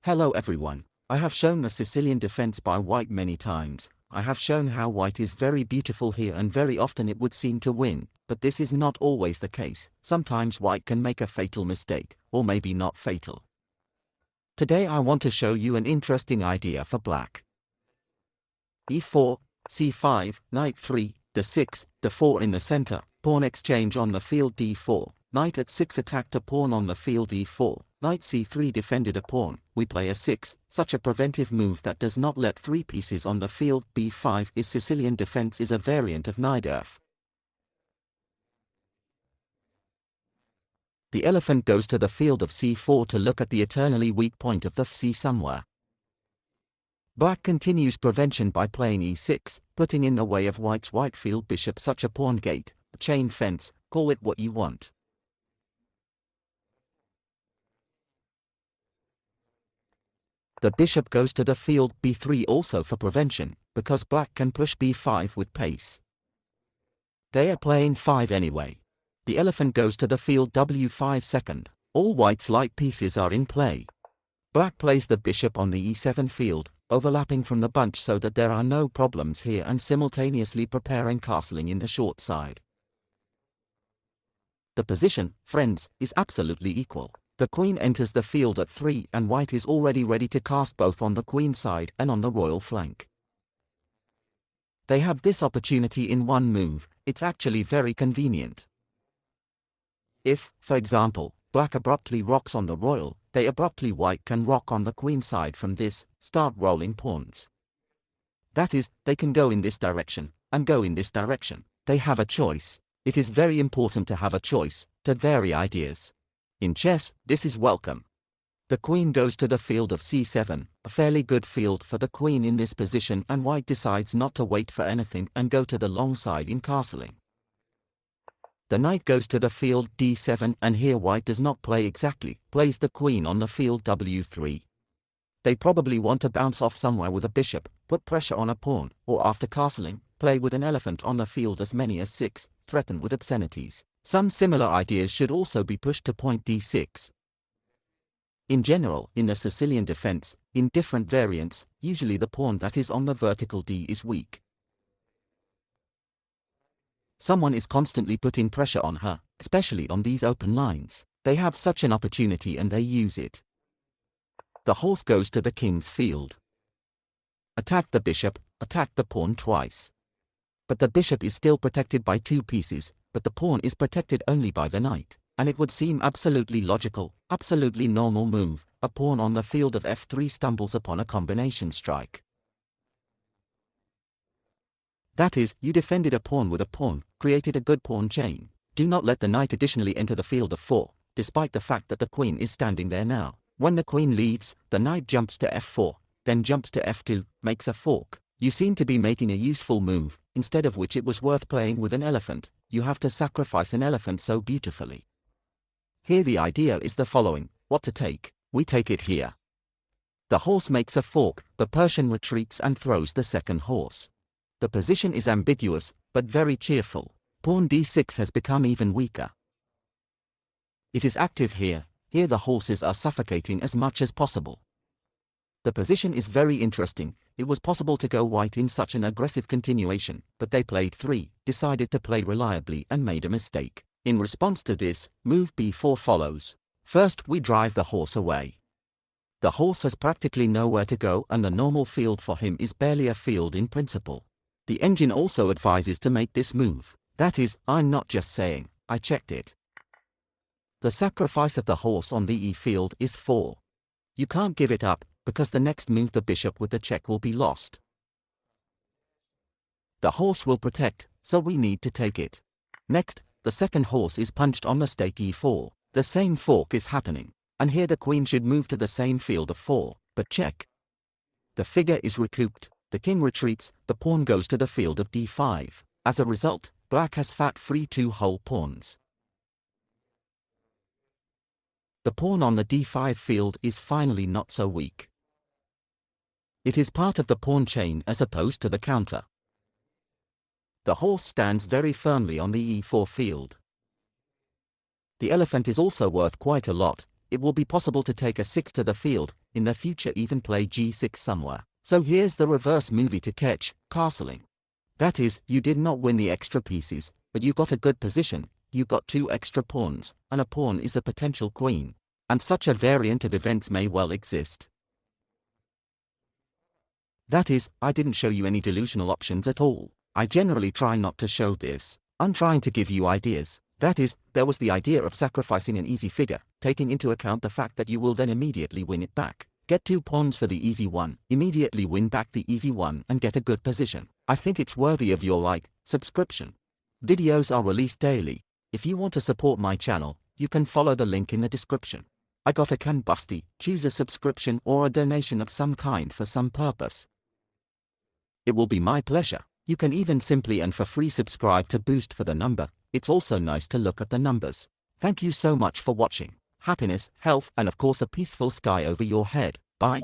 Hello everyone. I have shown the Sicilian defense by white many times. I have shown how white is very beautiful here and very often it would seem to win, but this is not always the case. Sometimes white can make a fatal mistake, or maybe not fatal. Today I want to show you an interesting idea for black. e4, c5, knight 3, d6, d4 in the center, pawn exchange on the field d4, knight at 6 attacked a pawn on the field e4, knight c3 defended a pawn, we play a6, such a preventive move that does not let 3 pieces on the field b5 is Sicilian defense is a variant of Najdorf. The elephant goes to the field of c4 to look at the eternally weak point of the c somewhere. Black continues prevention by playing e6, putting in the way of white's white field bishop such a pawn gate, a chain fence, call it what you want. The bishop goes to the field b3 also for prevention, because black can push b5 with pace. They are playing 5 anyway. The elephant goes to the field w5 second. All white's light pieces are in play. Black plays the bishop on the e7 field, overlapping from the bunch so that there are no problems here and simultaneously preparing castling in the short side. The position, friends, is absolutely equal. The queen enters the field at 3 and white is already ready to cast both on the queen side and on the royal flank. They have this opportunity in one move. It's actually very convenient. If, for example, black abruptly rocks on the royal, they abruptly white can rock on the queen side from this, start rolling pawns. That is, they can go in this direction, and go in this direction. They have a choice. It is very important to have a choice, to vary ideas. In chess, this is welcome. The queen goes to the field of c7, a fairly good field for the queen in this position, and white decides not to wait for anything and go to the long side in castling. The knight goes to the field d7 and here white does not play exactly, plays the queen on the field w3. They probably want to bounce off somewhere with a bishop, put pressure on a pawn, or after castling, play with an elephant on the field as many as 6, threaten with obscenities. Some similar ideas should also be pushed to point d6. In general, in the Sicilian defense, in different variants, usually the pawn that is on the vertical d is weak. Someone is constantly putting pressure on her, especially on these open lines. They have such an opportunity and they use it. The horse goes to the king's field. Attack the bishop, attack the pawn twice. But the bishop is still protected by 2 pieces, but the pawn is protected only by the knight, and it would seem absolutely logical, absolutely normal move. A pawn on the field of f3 stumbles upon a combination strike. That is, you defended a pawn with a pawn, created a good pawn chain. Do not let the knight additionally enter the field of 4, despite the fact that the queen is standing there now. When the queen leaves, the knight jumps to f4, then jumps to f2, makes a fork. You seem to be making a useful move, instead of which it was worth playing with an elephant. You have to sacrifice an elephant so beautifully. Here the idea is the following: what to take? We take it here. The horse makes a fork, the Persian retreats and throws the second horse. The position is ambiguous, but very cheerful. Pawn d6 has become even weaker. It is active here. Here the horses are suffocating as much as possible. The position is very interesting. It was possible to go white in such an aggressive continuation, but they played 3, decided to play reliably and made a mistake. In response to this, move b4 follows. First we drive the horse away. The horse has practically nowhere to go and the normal field for him is barely a field in principle. The engine also advises to make this move. That is, I'm not just saying, I checked it. The sacrifice of the horse on the e field is 4. You can't give it up, because the next move the bishop with the check will be lost. The horse will protect, so we need to take it. Next, the second horse is punched on the stake e4. The same fork is happening, and here the queen should move to the same field of 4, but check. The figure is recouped, the king retreats, the pawn goes to the field of d5. As a result, black has fat free 2 whole pawns. The pawn on the d5 field is finally not so weak. It is part of the pawn chain as opposed to the counter. The horse stands very firmly on the e4 field. The elephant is also worth quite a lot, it will be possible to take a 6 to the field, in the future even play g6 somewhere. So here's the reverse movie to catch, castling. That is, you did not win the extra pieces, but you got a good position, you got 2 extra pawns, and a pawn is a potential queen. And such a variant of events may well exist. That is, I didn't show you any delusional options at all. I generally try not to show this. I'm trying to give you ideas. That is, there was the idea of sacrificing an easy figure, taking into account the fact that you will then immediately win it back. Get 2 pawns for the easy one, immediately win back the easy one and get a good position. I think it's worthy of your like, subscription. Videos are released daily. If you want to support my channel, you can follow the link in the description. I got a can busty, choose a subscription or a donation of some kind for some purpose. It will be my pleasure. You can even simply and for free subscribe to boost for the number. It's also nice to look at the numbers. Thank you so much for watching. Happiness, health, and of course a peaceful sky over your head. Bye.